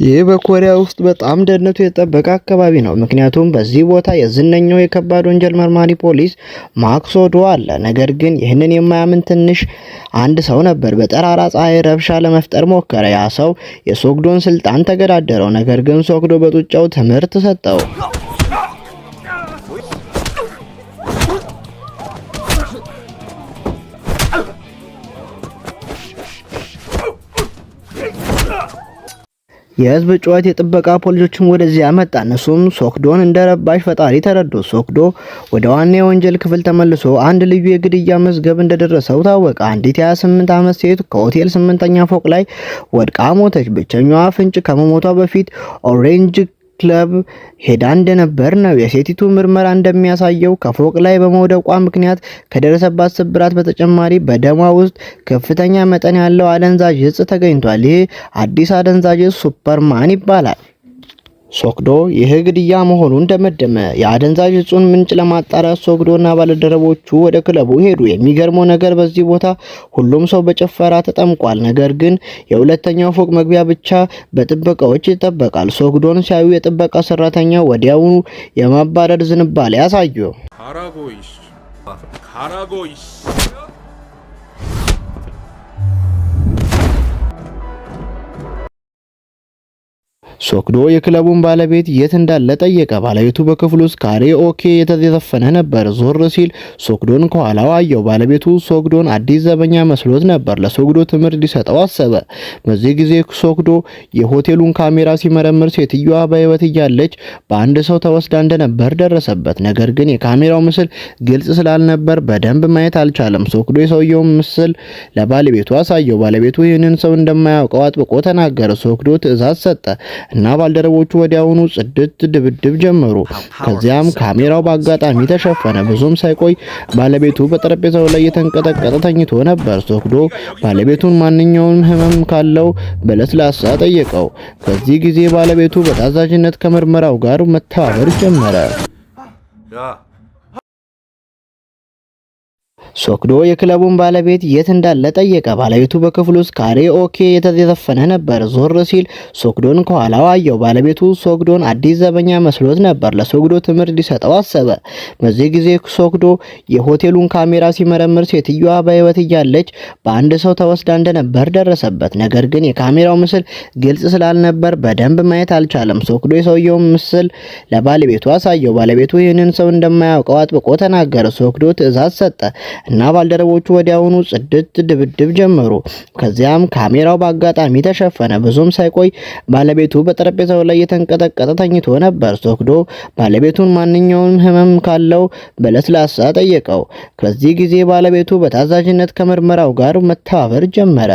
ይህ በኮሪያ ውስጥ በጣም ደህንነቱ የተጠበቀ አካባቢ ነው። ምክንያቱም በዚህ ቦታ የዝነኛው የከባድ ወንጀል መርማሪ ፖሊስ ማክሶዶ አለ። ነገር ግን ይህንን የማያምን ትንሽ አንድ ሰው ነበር። በጠራራ ፀሐይ ረብሻ ለመፍጠር ሞከረ። ያ ሰው የሶግዶን ስልጣን ተገዳደረው። ነገር ግን ሶግዶ በጡጫው ትምህርት ሰጠው። የህዝብ ጩኸት የጥበቃ ፖሊሶችን ወደዚያ መጣ። እነሱም ሶግዶን እንደረባሽ ፈጣሪ ተረዱ። ሶግዶ ወደ ዋና የወንጀል ክፍል ተመልሶ አንድ ልዩ የግድያ መዝገብ እንደደረሰው ታወቀ። አንዲት የ28 ዓመት ሴት ከሆቴል 8ኛ ፎቅ ላይ ወድቃ ሞተች። ብቸኛዋ ፍንጭ ከመሞቷ በፊት ኦሬንጅ ክለብ ሄዳ እንደነበር ነው። የሴቲቱ ምርመራ እንደሚያሳየው ከፎቅ ላይ በመውደቋ ምክንያት ከደረሰባት ስብራት በተጨማሪ በደሟ ውስጥ ከፍተኛ መጠን ያለው አደንዛዥ እጽ ተገኝቷል። ይህ አዲስ አደንዛዥ እጽ ሱፐርማን ይባላል። ሶግዶ ይህ ግድያ መሆኑን ደመደመ። የአደንዛዥ እጹን ምንጭ ለማጣራት ሶግዶና ባልደረቦቹ ወደ ክለቡ ሄዱ። የሚገርመው ነገር በዚህ ቦታ ሁሉም ሰው በጭፈራ ተጠምቋል። ነገር ግን የሁለተኛው ፎቅ መግቢያ ብቻ በጥበቃዎች ይጠበቃል። ሶግዶን ሲያዩ የጥበቃ ሰራተኛ ወዲያውኑ የማባረር ዝንባሌ ያሳዩ። ሶግዶ የክለቡን ባለቤት የት እንዳለ ጠየቀ። ባለቤቱ በክፍሉ ውስጥ ካራኦኬ የተዘፈነ ነበር። ዞር ሲል ሶግዶን ከኋላው አየው። ባለቤቱ ሶግዶን አዲስ ዘበኛ መስሎት ነበር። ለሶግዶ ትምህርት ሊሰጠው አሰበ። በዚህ ጊዜ ሶግዶ የሆቴሉን ካሜራ ሲመረምር ሴትዮዋ በህይወት እያለች በአንድ ሰው ተወስዳ እንደነበር ደረሰበት። ነገር ግን የካሜራው ምስል ግልጽ ስላልነበር በደንብ ማየት አልቻለም። ሶግዶ የሰውየውን ምስል ለባለቤቱ አሳየው። ባለቤቱ ይህንን ሰው እንደማያውቀው አጥብቆ ተናገረ። ሶግዶ ትዕዛዝ ሰጠ እና ባልደረቦቹ ወዲያውኑ ጽድት ድብድብ ጀመሩ። ከዚያም ካሜራው በአጋጣሚ ተሸፈነ። ብዙም ሳይቆይ ባለቤቱ በጠረጴዛው ላይ የተንቀጠቀጠ ተኝቶ ነበር። ሶግዶ ባለቤቱን ማንኛውም ህመም ካለው በለስላሳ ጠየቀው። በዚህ ጊዜ ባለቤቱ በታዛዥነት ከምርመራው ጋር መተባበር ጀመረ። ሶግዶ የክለቡን ባለቤት የት እንዳለ ጠየቀ። ባለቤቱ በክፍሉ ውስጥ ካራኦኬ የተዘፈነ ነበር። ዞር ሲል ሶግዶን ከኋላው አየው። ባለቤቱ ሶግዶን አዲስ ዘበኛ መስሎት ነበር። ለሶግዶ ትምህርት ሊሰጠው አሰበ። በዚህ ጊዜ ሶግዶ የሆቴሉን ካሜራ ሲመረምር ሴትዮዋ በህይወት እያለች በአንድ ሰው ተወስዳ እንደነበር ደረሰበት። ነገር ግን የካሜራው ምስል ግልጽ ስላልነበር በደንብ ማየት አልቻለም። ሶግዶ የሰውየውን ምስል ለባለቤቱ አሳየው። ባለቤቱ ይህንን ሰው እንደማያውቀው አጥብቆ ተናገረ። ሶግዶ ትዕዛዝ ሰጠ እና ባልደረቦቹ ወዲያውኑ ጽድት ድብድብ ጀመሩ። ከዚያም ካሜራው በአጋጣሚ ተሸፈነ። ብዙም ሳይቆይ ባለቤቱ በጠረጴዛው ላይ የተንቀጠቀጠ ተኝቶ ነበር። ሶግዶ ባለቤቱን ማንኛውም ህመም ካለው በለስላሳ ጠየቀው። በዚህ ጊዜ ባለቤቱ በታዛዥነት ከምርመራው ጋር መተባበር ጀመረ።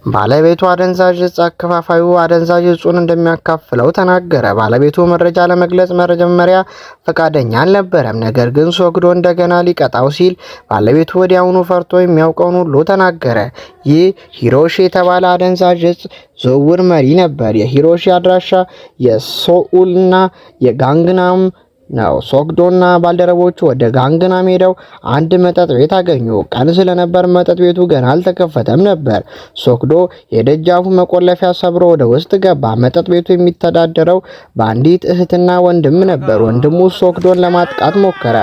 ባለቤቱ አደንዛዥ እጽ አከፋፋዩ አደንዛዥ እጹን እንደሚያካፍለው ተናገረ። ባለቤቱ መረጃ ለመግለጽ መጀመሪያ ፈቃደኛ አልነበረም። ነገር ግን ሶግዶ እንደገና ሊቀጣው ሲል ባለቤቱ ወዲያውኑ ፈርቶ የሚያውቀውን ሁሉ ተናገረ። ይህ ሂሮሺ የተባለ አደንዛዥ እጽ ዝውውር መሪ ነበር። የሂሮሺ አድራሻ የሶኡልና የጋንግናም ነው። ሶግዶና ባልደረቦቹ ወደ ጋንግናም ሄደው አንድ መጠጥ ቤት አገኙ። ቀን ስለነበር መጠጥ ቤቱ ገና አልተከፈተም ነበር። ሶግዶ የደጃፉ መቆለፊያ ሰብሮ ወደ ውስጥ ገባ። መጠጥ ቤቱ የሚተዳደረው በአንዲት እህትና ወንድም ነበር። ወንድሙ ሶግዶን ለማጥቃት ሞከረ።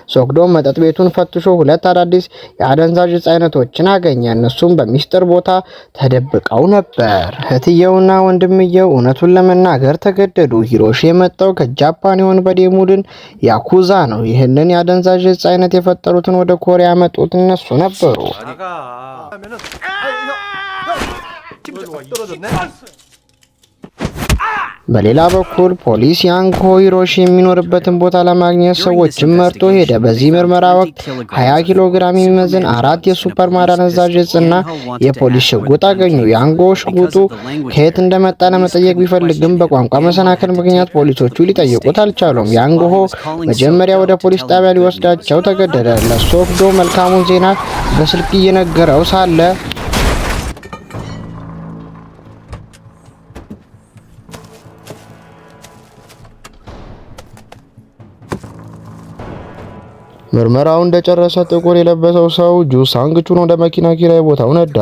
ሶግዶ መጠጥ ቤቱን ፈትሾ ሁለት አዳዲስ የአደንዛዥ እጽ አይነቶችን አገኘ። እነሱም በሚስጥር ቦታ ተደብቀው ነበር። እህትየውና ወንድምየው እውነቱን ለመናገር ተገደዱ። ሂሮሺ የመጣው ከጃፓን የወንበዴ ቡድን ያኩዛ ነው። ይህንን የአደንዛዥ እጽ አይነት የፈጠሩትን ወደ ኮሪያ ያመጡት እነሱ ነበሩ። በሌላ በኩል ፖሊስ ያንጎ ሂሮሺ የሚኖርበትን ቦታ ለማግኘት ሰዎችን መርጦ ሄደ። በዚህ ምርመራ ወቅት 20 ኪሎ ግራም የሚመዝን 4 የሱፐርማን አደንዛዥ እጽና የፖሊስ ሽጉጥ አገኙ። ያንጎ ሽጉጡ ከየት እንደመጣ ለመጠየቅ ቢፈልግም በቋንቋ መሰናክል ምክንያት ፖሊሶቹ ሊጠይቁት አልቻሉም። ያንጎ መጀመሪያ ወደ ፖሊስ ጣቢያ ሊወስዳቸው ተገደደ። ለሶግዶ መልካሙን ዜና በስልክ እየነገረው ሳለ ምርመራው እንደጨረሰ ጥቁር የለበሰው ሰው ጁሳንግቹን ወደ መኪና ኪራይ ቦታው ነዳ።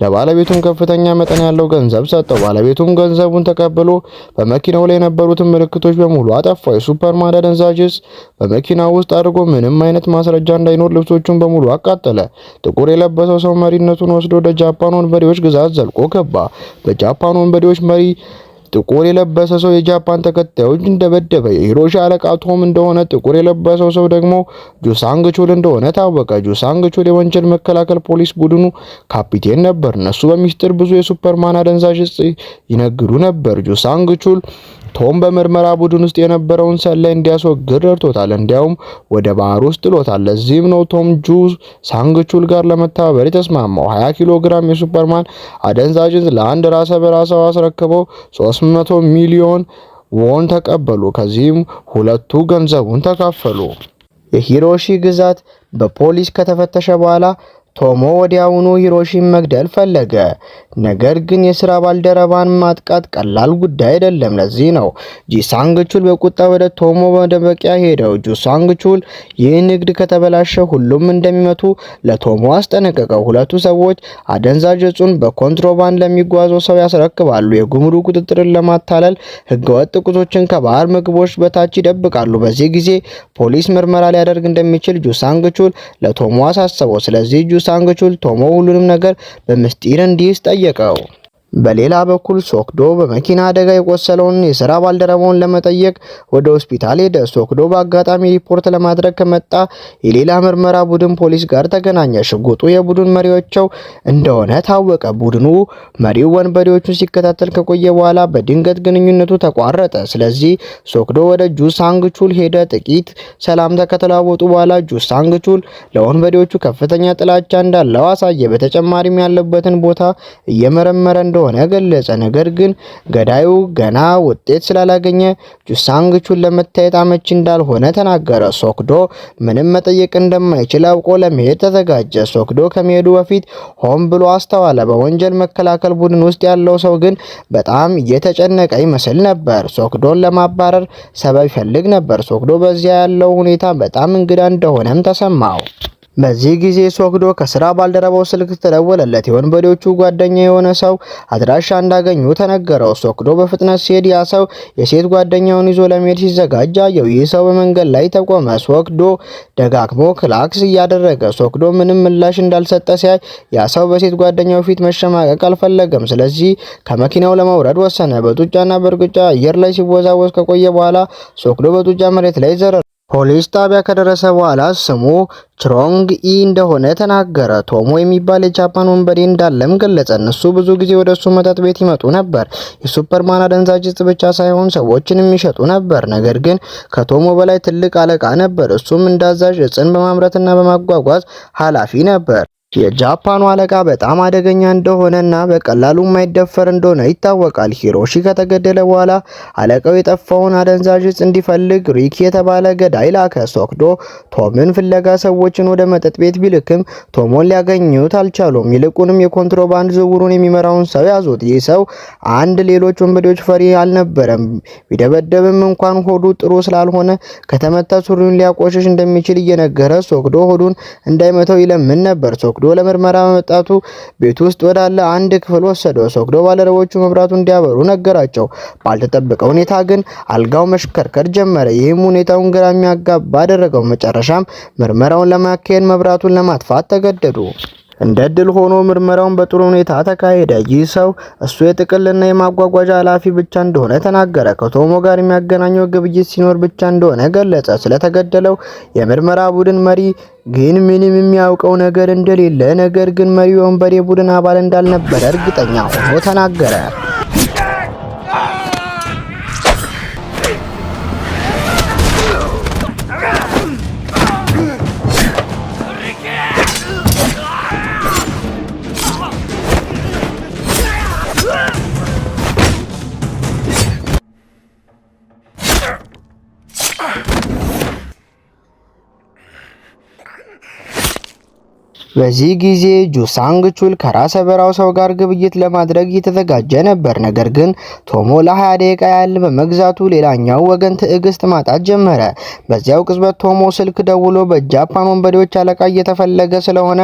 ለባለቤቱም ከፍተኛ መጠን ያለው ገንዘብ ሰጠው። ባለቤቱም ገንዘቡን ተቀብሎ በመኪናው ላይ የነበሩትን ምልክቶች በሙሉ አጠፋው። የሱፐርማን አደንዛዥ ዕፅ በመኪናው ውስጥ አድርጎ ምንም አይነት ማስረጃ እንዳይኖር ልብሶቹን በሙሉ አቃጠለ። ጥቁር የለበሰው ሰው መሪነቱን ወስዶ ወደ ጃፓን ወንበዴዎች ግዛት ዘልቆ ገባ። በጃፓን ወንበዴዎች መሪ ጥቁር የለበሰ ሰው የጃፓን ተከታዮች እንደበደበ የሂሮሺ አለቃ ቶም እንደሆነ ጥቁር የለበሰው ሰው ደግሞ ጁሳንግቹል እንደሆነ ታወቀ። ጁሳንግቹል የወንጀል መከላከል ፖሊስ ቡድኑ ካፒቴን ነበር። እነሱ በሚስጥር ብዙ የሱፐርማን አደንዛዥ ዕፅ ይነግዱ ነበር። ጁሳንግቹል ቶም በምርመራ ቡድን ውስጥ የነበረውን ሰላይ እንዲያስወግድ ረድቶታል። እንዲያውም ወደ ባህር ውስጥ ጥሎታል። ለዚህም ነው ቶም ጁሳንግቹል ጋር ለመተባበር የተስማማው። 20 ኪሎ ግራም የሱፐርማን አደንዛዥ ዕፅ ለአንድ ራሰ በራ ሰው አስረክበው 300 ሚሊዮን ዎን ተቀበሉ። ከዚህም ሁለቱ ገንዘቡን ተካፈሉ። የሂሮሺ ግዛት በፖሊስ ከተፈተሸ በኋላ ቶሞ ወዲያውኑ ሂሮሺን መግደል ፈለገ። ነገር ግን የሥራ ባልደረባን ማጥቃት ቀላል ጉዳይ አይደለም። ለዚህ ነው ጂሳንግቹል በቁጣ ወደ ቶሞ መደበቂያ ሄደው። ጁሳንግቹል ይህ ንግድ ከተበላሸ ሁሉም እንደሚመቱ ለቶሞ አስጠነቀቀው። ሁለቱ ሰዎች አደንዛዥ ዕፁን በኮንትሮባንድ ለሚጓዘው ሰው ያስረክባሉ። የጉምሩክ ቁጥጥርን ለማታለል ህገወጥ ቁሶችን ከባህር ምግቦች በታች ይደብቃሉ። በዚህ ጊዜ ፖሊስ ምርመራ ሊያደርግ እንደሚችል ጁሳንግቹል ለቶሞ አሳሰበው። ስለዚህ ጁሳንግቹል ቶሞ ሁሉንም ነገር በምስጢር እንዲይዝ ጠየቀው። በሌላ በኩል ሶክዶ በመኪና አደጋ የቆሰለውን የሥራ ባልደረባውን ለመጠየቅ ወደ ሆስፒታል ሄደ። ሶክዶ በአጋጣሚ ሪፖርት ለማድረግ ከመጣ የሌላ ምርመራ ቡድን ፖሊስ ጋር ተገናኘ። ሽጉጡ የቡድን መሪዎቸው እንደሆነ ታወቀ። ቡድኑ መሪው ወንበዴዎቹን ሲከታተል ከቆየ በኋላ በድንገት ግንኙነቱ ተቋረጠ። ስለዚህ ሶክዶ ወደ ጁሳንግቹል ሄደ። ጥቂት ሰላምታ ከተለዋወጡ በኋላ ጁሳንግቹል ለወንበዴዎቹ ከፍተኛ ጥላቻ እንዳለው አሳየ። በተጨማሪም ያለበትን ቦታ እየመረመረ እንደሆነ ገለጸ። ነገር ግን ገዳዩ ገና ውጤት ስላላገኘ ጁሳንግቹል ለመታየት አመቺ እንዳልሆነ ተናገረ። ሶክዶ ምንም መጠየቅ እንደማይችል አውቆ ለመሄድ ተዘጋጀ። ሶክዶ ከመሄዱ በፊት ሆን ብሎ አስተዋለ። በወንጀል መከላከል ቡድን ውስጥ ያለው ሰው ግን በጣም እየተጨነቀ ይመስል ነበር። ሶክዶን ለማባረር ሰበብ ይፈልግ ነበር። ሶክዶ በዚያ ያለው ሁኔታ በጣም እንግዳ እንደሆነም ተሰማው። በዚህ ጊዜ ሶክዶ ከስራ ባልደረባው ስልክ ተደወለለት። የወንበዴዎቹ ጓደኛ የሆነ ሰው አድራሻ እንዳገኙ ተነገረው። ሶክዶ በፍጥነት ሲሄድ ያ ሰው የሴት ጓደኛውን ይዞ ለመሄድ ሲዘጋጅ አየው። ይህ ሰው በመንገድ ላይ ተቆመ። ሶክዶ ደጋግሞ ክላክስ እያደረገ ሶክዶ ምንም ምላሽ እንዳልሰጠ ሲያይ ያ ሰው በሴት ጓደኛው ፊት መሸማቀቅ አልፈለገም። ስለዚህ ከመኪናው ለመውረድ ወሰነ። በጡጫና በእርግጫ አየር ላይ ሲወዛወዝ ከቆየ በኋላ ሶክዶ በጡጫ መሬት ላይ ዘረረ። ፖሊስ ጣቢያ ከደረሰ በኋላ ስሙ ችሮንግ ኢ እንደሆነ ተናገረ። ቶሞ የሚባል የጃፓን ወንበዴ እንዳለም ገለጸ። እነሱ ብዙ ጊዜ ወደ እሱ መጠጥ ቤት ይመጡ ነበር። የሱፐርማን አደንዛዥ ዕፅ ብቻ ሳይሆን ሰዎችንም ይሸጡ ነበር። ነገር ግን ከቶሞ በላይ ትልቅ አለቃ ነበር። እሱም እንዳዛዥ ዕፅን በማምረትና በማጓጓዝ ኃላፊ ነበር። የጃፓኑ አለቃ በጣም አደገኛ እንደሆነና በቀላሉ የማይደፈር እንደሆነ ይታወቃል። ሂሮሺ ከተገደለ በኋላ አለቃው የጠፋውን አደንዛዥ ዕፅ እንዲፈልግ ሪክ የተባለ ገዳይ ላከ። ሶክዶ ቶምን ፍለጋ ሰዎችን ወደ መጠጥ ቤት ቢልክም ቶሞን ሊያገኙት አልቻሉም። ይልቁንም የኮንትሮባንድ ዝውውሩን የሚመራውን ሰው ያዙት። ይህ ሰው አንድ ሌሎች ወንበዴዎች ፈሪ አልነበረም። ቢደበደብም እንኳን ሆዱ ጥሩ ስላልሆነ ከተመታ ሱሪውን ሊያቆሽሽ እንደሚችል እየነገረ ሶክዶ ሆዱን እንዳይመተው ይለምን ነበር። ሶክዶ ለምርመራ መጣቱ ቤት ውስጥ ወዳለ አንድ ክፍል ወሰደው። ሶክዶ ባልደረቦቹ መብራቱን እንዲያበሩ ነገራቸው። ባልተጠበቀ ሁኔታ ግን አልጋው መሽከርከር ጀመረ። ይህም ሁኔታውን ግራ የሚያጋባ አደረገው። መጨረሻም ምርመራውን ለማካሄድ መብራቱን ለማጥፋት ተገደዱ። እንደ ድል ሆኖ ምርመራውን በጥሩ ሁኔታ ተካሄደ። ይህ ሰው እሱ የጥቅልና የማጓጓዣ ኃላፊ ብቻ እንደሆነ ተናገረ። ከቶሞ ጋር የሚያገናኘው ግብይት ሲኖር ብቻ እንደሆነ ገለጸ። ስለተገደለው የምርመራ ቡድን መሪ ግን ምንም የሚያውቀው ነገር እንደሌለ፣ ነገር ግን መሪው የወንበዴ ቡድን አባል እንዳልነበረ እርግጠኛ ሆኖ ተናገረ። በዚህ ጊዜ ጁሳንግ ቹል ከራሰ በራው ሰው ጋር ግብይት ለማድረግ እየተዘጋጀ ነበር። ነገር ግን ቶሞ ለ20 ደቂቃ ያህል በመግዛቱ ሌላኛው ወገን ትዕግስት ማጣት ጀመረ። በዚያው ቅጽበት ቶሞ ስልክ ደውሎ በጃፓን ወንበዴዎች አለቃ እየተፈለገ ስለሆነ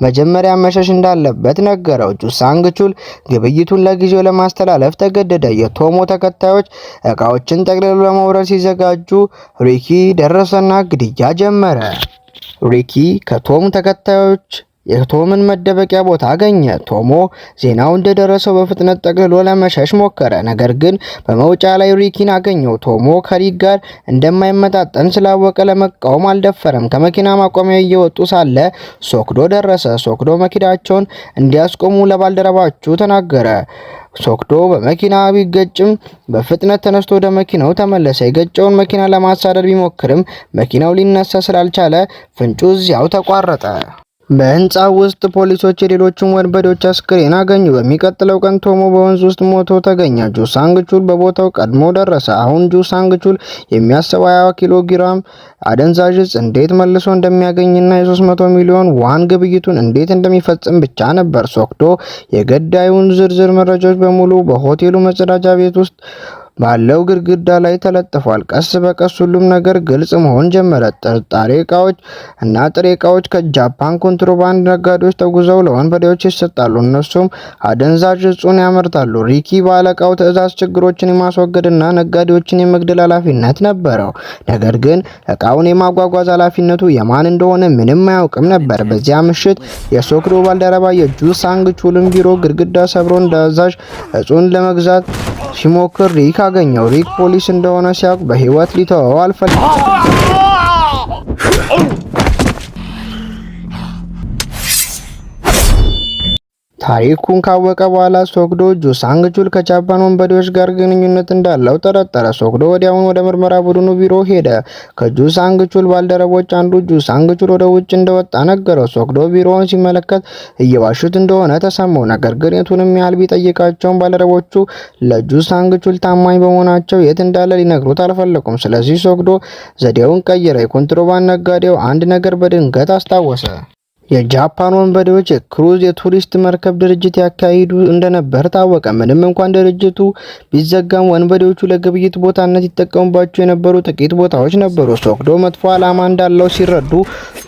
መጀመሪያ መሸሽ እንዳለበት ነገረው። ጁሳንግ ቹል ግብይቱን ለጊዜው ለማስተላለፍ ተገደደ። የቶሞ ተከታዮች እቃዎችን ጠቅልሎ ለመውረድ ሲዘጋጁ ሪኪ ደረሰና ግድያ ጀመረ። ሪኪ ከቶም ተከታዮች የቶምን መደበቂያ ቦታ አገኘ። ቶሞ ዜናው እንደደረሰው በፍጥነት ጠቅልሎ ለመሸሽ ሞከረ። ነገር ግን በመውጫ ላይ ሪኪን አገኘው። ቶሞ ከሪክ ጋር እንደማይመጣጠን ስላወቀ ለመቃወም አልደፈረም። ከመኪና ማቆሚያ እየወጡ ሳለ ሶክዶ ደረሰ። ሶክዶ መኪናቸውን እንዲያስቆሙ ለባልደረባቹ ተናገረ። ሶክዶ በመኪና ቢገጭም በፍጥነት ተነስቶ ወደ መኪናው ተመለሰ። የገጨውን መኪና ለማሳደድ ቢሞክርም መኪናው ሊነሳ ስላልቻለ ፍንጩ እዚያው ተቋረጠ። በህንጻው ውስጥ ፖሊሶች የሌሎችን ወንበዴዎች አስክሬን አገኙ። በሚቀጥለው ቀን ቶሞ በወንዝ ውስጥ ሞቶ ተገኘ። ጁሳንግ ቹል በቦታው ቀድሞ ደረሰ። አሁን ጁሳንግ ቹል የሚያስበው 20 ኪሎ ግራም አደንዛዥ ዕፅ እንዴት መልሶ እንደሚያገኝና የ300 ሚሊዮን ዋን ግብይቱን እንዴት እንደሚፈጽም ብቻ ነበር። ሶክዶ የገዳዩን ዝርዝር መረጃዎች በሙሉ በሆቴሉ መጸዳጃ ቤት ውስጥ ባለው ግድግዳ ላይ ተለጥፏል። ቀስ በቀስ ሁሉም ነገር ግልጽ መሆን ጀመረ። ጥሬ ዕቃዎች እና ጥሬ ዕቃዎች ከጃፓን ኮንትሮባንድ ነጋዴዎች ተጉዘው ለወንበዴዎች ይሰጣሉ። እነሱም አደንዛዥ ዕፁን ያመርታሉ። ሪኪ ባለቃው ትዕዛዝ ችግሮችን የማስወገድና ነጋዴዎችን የመግደል ኃላፊነት ነበረው። ነገር ግን ዕቃውን የማጓጓዝ ኃላፊነቱ የማን እንደሆነ ምንም አያውቅም ነበር። በዚያ ምሽት የሶክዶ ባልደረባ የጁሳንግ ቹልን ቢሮ ግድግዳ ሰብሮ እንዳዛዥ ዕፁን ለመግዛት ሲሞክር ሪክ አገኘው። ሪክ ፖሊስ እንደሆነ ሲያውቅ በህይወት ሊተወው አልፈለገም። ታሪኩን ካወቀ በኋላ ሶክዶ ጁሳንግ ቹል ከጃፓን ወንበዴዎች ጋር ግንኙነት እንዳለው ጠረጠረ። ሶክዶ ወዲያውኑ ወደ ምርመራ ቡድኑ ቢሮ ሄደ። ከጁሳንግ ቹል ባልደረቦች አንዱ ጁሳንግ ቹል ወደ ውጭ እንደወጣ ነገረው። ሶክዶ ቢሮውን ሲመለከት እየዋሹት እንደሆነ ተሰማው። ነገር ግን የቱንም ያህል ቢጠይቃቸውም ባልደረቦቹ ለጁሳንግ ቹል ታማኝ በመሆናቸው የት እንዳለ ሊነግሩት አልፈለጉም። ስለዚህ ሶክዶ ዘዴውን ቀየረ። የኮንትሮባንድ ነጋዴው አንድ ነገር በድንገት አስታወሰ። የጃፓን ወንበዴዎች የክሩዝ የቱሪስት መርከብ ድርጅት ያካሂዱ እንደነበር ታወቀ። ምንም እንኳን ድርጅቱ ቢዘጋም ወንበዴዎቹ ለግብይት ቦታነት ይጠቀሙባቸው የነበሩ ጥቂት ቦታዎች ነበሩ። ሶክዶ መጥፎ ዓላማ እንዳለው ሲረዱ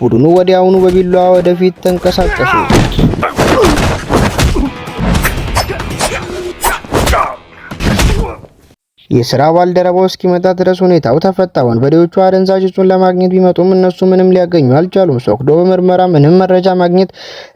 ቡድኑ ወዲያውኑ በቢላዋ ወደፊት ተንቀሳቀሱ። የስራ ባልደረባው እስኪመጣ ድረስ ሁኔታው ተፈታ። ወንበዴዎቹ አደንዛዥ ዕፁን ለማግኘት ቢመጡም እነሱ ምንም ሊያገኙ አልቻሉም። ሶክዶ በምርመራ ምንም መረጃ ማግኘት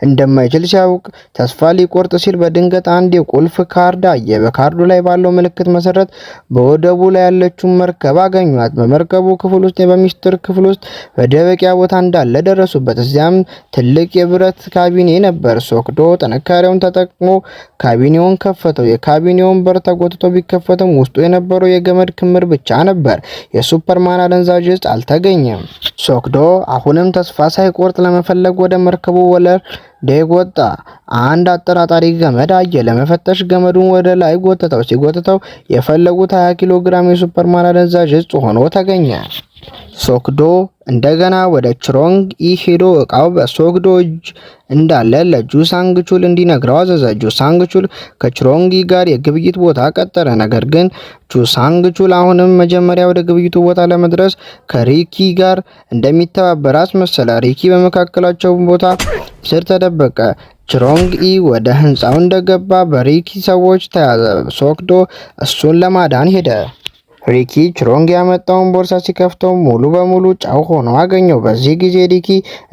እንደማይችል ሲያውቅ ተስፋ ሊቆርጥ ሲል በድንገት አንድ የቁልፍ ካርድ አየ። በካርዱ ላይ ባለው ምልክት መሰረት በወደቡ ላይ ያለችውን መርከብ አገኟት። በመርከቡ ክፍል ውስጥ በሚስጥር ክፍል ውስጥ መደበቂያ ቦታ እንዳለ ደረሱበት። እዚያም ትልቅ የብረት ካቢኔ ነበር። ሶክዶ ጥንካሬውን ተጠቅሞ ካቢኔውን ከፈተው። የካቢኔውን በር ተጎትቶ ቢከፈትም ውስጡ የነበረው የገመድ ክምር ብቻ ነበር። የሱፐርማን አደንዛዥ ዕፅ አልተገኘም። ሶክዶ አሁንም ተስፋ ሳይቆርጥ ለመፈለግ ወደ መርከቡ ወለል ዴክ ወጣ። አንድ አጠራጣሪ ገመድ አየ። ለመፈተሽ ገመዱን ወደ ላይ ጎተተው። ሲጎተተው የፈለጉት 20 ኪሎ ግራም የሱፐርማን አደንዛዥ ዕፅ ሆኖ ተገኘ። ሶክዶ እንደገና ወደ ችሮንግ ኢ ሄዶ እቃው በሶክዶ እጅ እንዳለ ለጁሳንግ ቹል እንዲነግረው አዘዘ። ጁሳንግ ቹል ከችሮንግ ኢ ጋር የግብይት ቦታ ቀጠረ። ነገር ግን ጁሳንግ ቹል አሁንም መጀመሪያ ወደ ግብይቱ ቦታ ለመድረስ ከሪኪ ጋር እንደሚተባበር አስመሰለ። ሪኪ በመካከላቸው ቦታ ስር ተደበቀ። ችሮንግ ኢ ወደ ህንጻው እንደገባ በሪኪ ሰዎች ተያዘ። ሶክዶ እሱን ለማዳን ሄደ። ሪኪ ችሮንግ ያመጣውን ቦርሳ ሲከፍተው ሙሉ በሙሉ ጨው ሆኖ አገኘው። በዚህ ጊዜ ሪኪ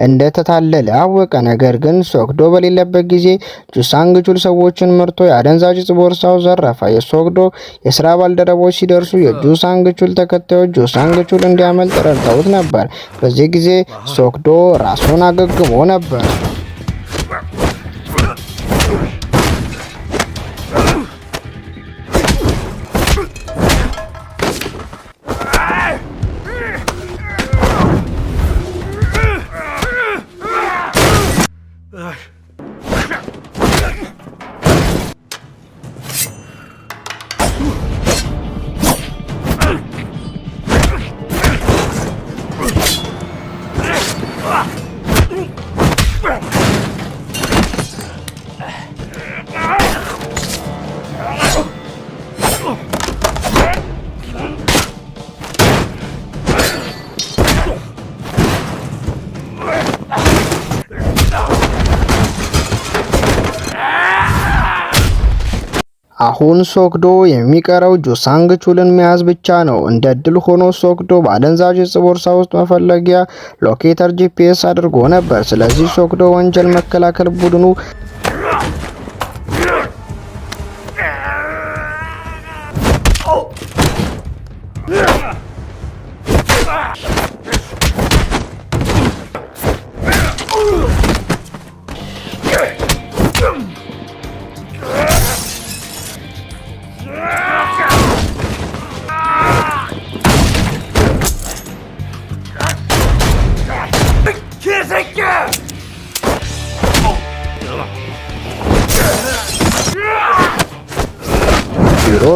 እንደተታለለ አወቀ። ነገር ግን ሶክዶ በሌለበት ጊዜ ጁሳንግ ቹል ሰዎችን መርቶ የአደንዛዥ ዕፅ ቦርሳው ዘረፈ። የሶክዶ የስራ ባልደረቦች ሲደርሱ የጁሳንግ ቹል ተከታዮች ጁሳንግ ቹል እንዲያመልጥ ረድተውት ነበር። በዚህ ጊዜ ሶክዶ ራሱን አገግሞ ነበር። አሁን ሶክዶ የሚቀረው ጁሳንግ ቹልን መያዝ ብቻ ነው። እንደ እድል ሆኖ ሶክዶ በአደንዛዥ እጽ ቦርሳ ውስጥ መፈለጊያ ሎኬተር ጂፒኤስ አድርጎ ነበር። ስለዚህ ሶክዶ ወንጀል መከላከል ቡድኑ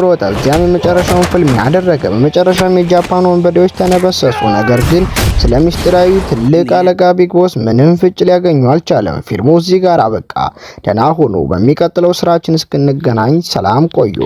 ሮጣ። እዚያም የመጨረሻውን ፍልሚያ አደረገ። በመጨረሻም የጃፓን ወንበዴዎች ተነበሰሱ። ነገር ግን ስለ ምስጢራዊ ትልቅ አለቃ ቢግ ቦስ ምንም ፍንጭ ሊያገኙ አልቻለም። ፊልሙ እዚህ ጋር አበቃ። ደህና ሁኑ። በሚቀጥለው ስራችን እስክንገናኝ ሰላም ቆዩ።